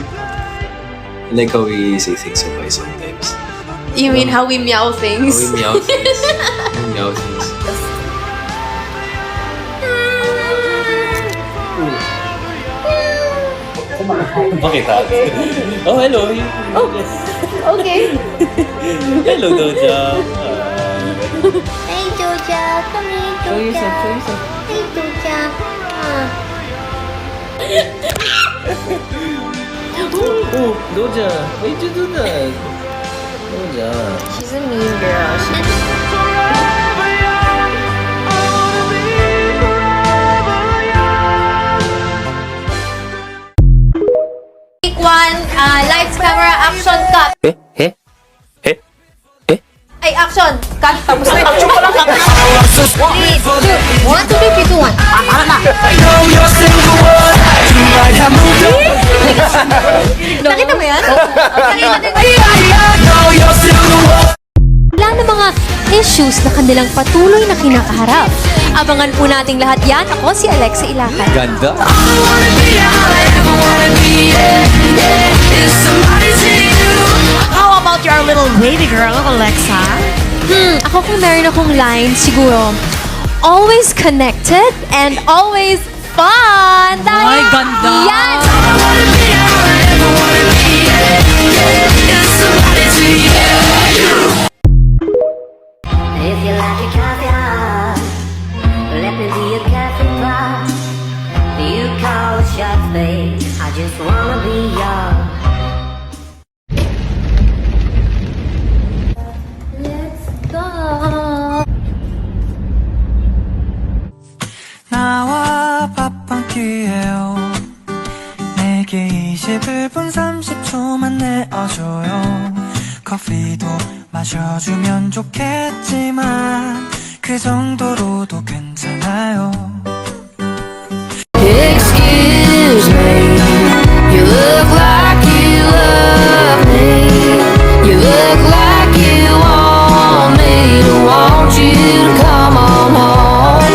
I like how we say things so by sometimes. You mean how we meow things? How we meow things. We meow things. Bakit ha? Oh, hello. Okay. Hello, Doja. Hey, Doja. Come here, Doja. Show yourself, show yourself. Hey, Doja. Oh, Doja. Why did you do that? Doja. She's a mean girl. Take one, lights, camera, action, cut. Ay, action! Cut! Tapos na action ko lang. 3, 2, 1, 2, 3, 2, 1. Tara na! Nakita mo yan? Wala na mga issues na kanilang patuloy na kinakaharap. Abangan po nating lahat yan. Ako si Alexa Ilacan. Ganda. How about your little baby girl, Alexa? Ako kung meron akong line, siguro, always connected and always fun. Ay, ganda! Yan! If you like your coffee hot, let me be your coffee pot. You call the shots, babe. I just wanna be yours. Let's go. 나와 밥 한 끼에요 내게 21분 30초만 내어줘요 커피도 마셔주면 좋겠지만 그 정도로도 괜찮아요 Excuse me, you look like you love me. You look like you want me to want you to come on home.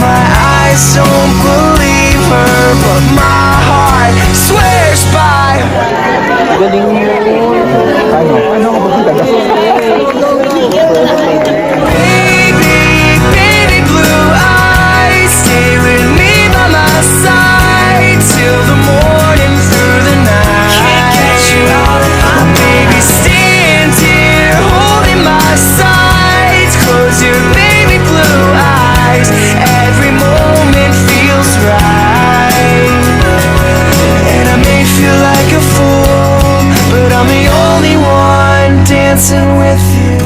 My eyes don't believe her but my heart swears by Baby blue eyes, stay with me by my side till the morning through the night. Can't get you out of my baby, stand here holding my sides. Close your baby blue eyes, every moment feels right. And I may feel like a fool, but I'm the only one dancing with you.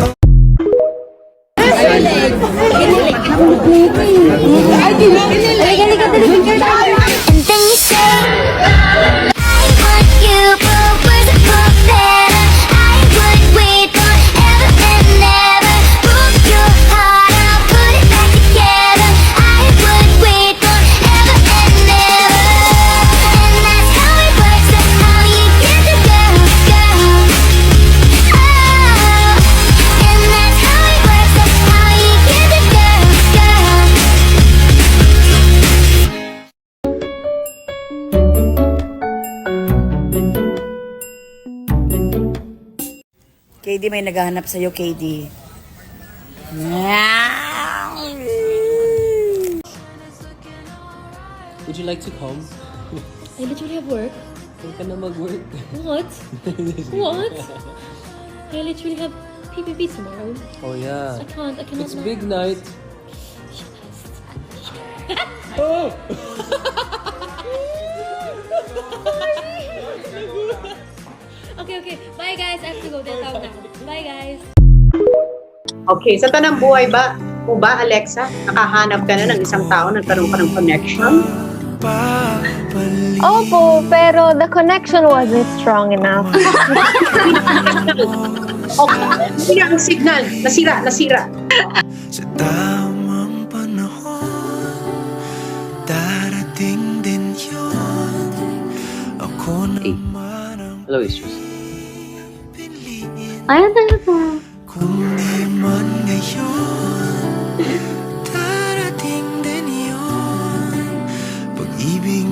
And then you say, I want you, but where's the proof that I would wait forever and ever? Broke your heart, I'll put it back together. I would wait forever and ever. And that's how it works, that's how you get the girl, girl. Oh, and that's how it works, that's how you get the girl, girl. KD, may naghahanap sa'yo, KD. Would you like to come? I literally have work. Huwag ka na mag-work. What? What? I literally have PPP tomorrow. Oh yeah. I cannot It's now. big night. Oh! Okay. Bye guys. I have to go. Tatawag na. Bye guys. Okay, sa tanang buhay ba, Alexa, nakahanap ka na ng isang tao, nagkaroon ka ng connection? Opo, pero the connection wasn't strong enough. Okay, hindi ang signal. Nasira. Sa tamang panahon darating din yun ako naman ang Hello, issues. piliin Ayaw talaga. kung di man ngayon darating din yun pag-ibig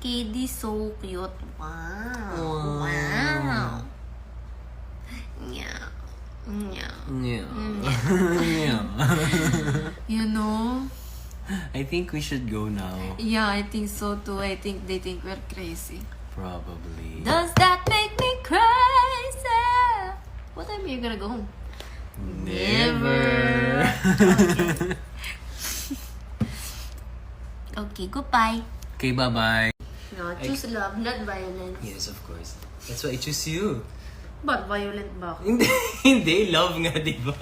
KD, so cute. Wow. Wow. Yeah. Yeah. Yeah. You know? I think we should go now. Yeah, I think so too. I think they think we're crazy. Probably. Does that make me crazy? What time are you gonna go home? Never. Okay, goodbye. Okay, bye-bye. No, choose love, not violence. Yes, of course. That's why I choose you. But violent ba ako? Hindi, hindi. Love nga, di ba?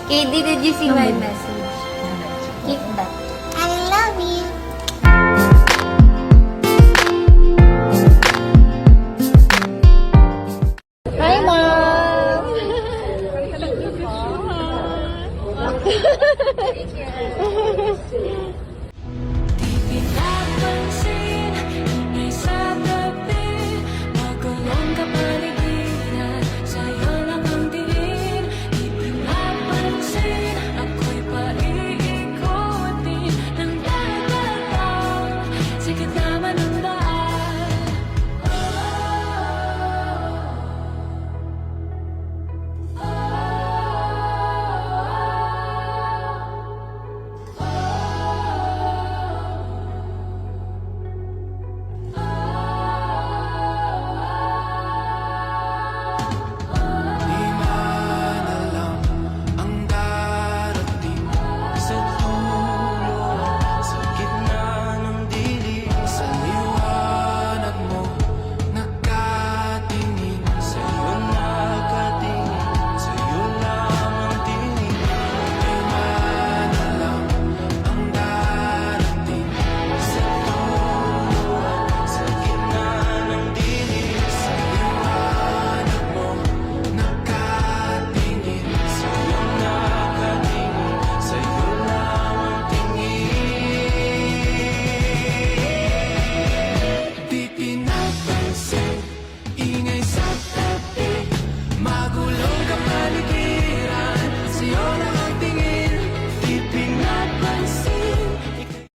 KD, did you see my message? Keep that.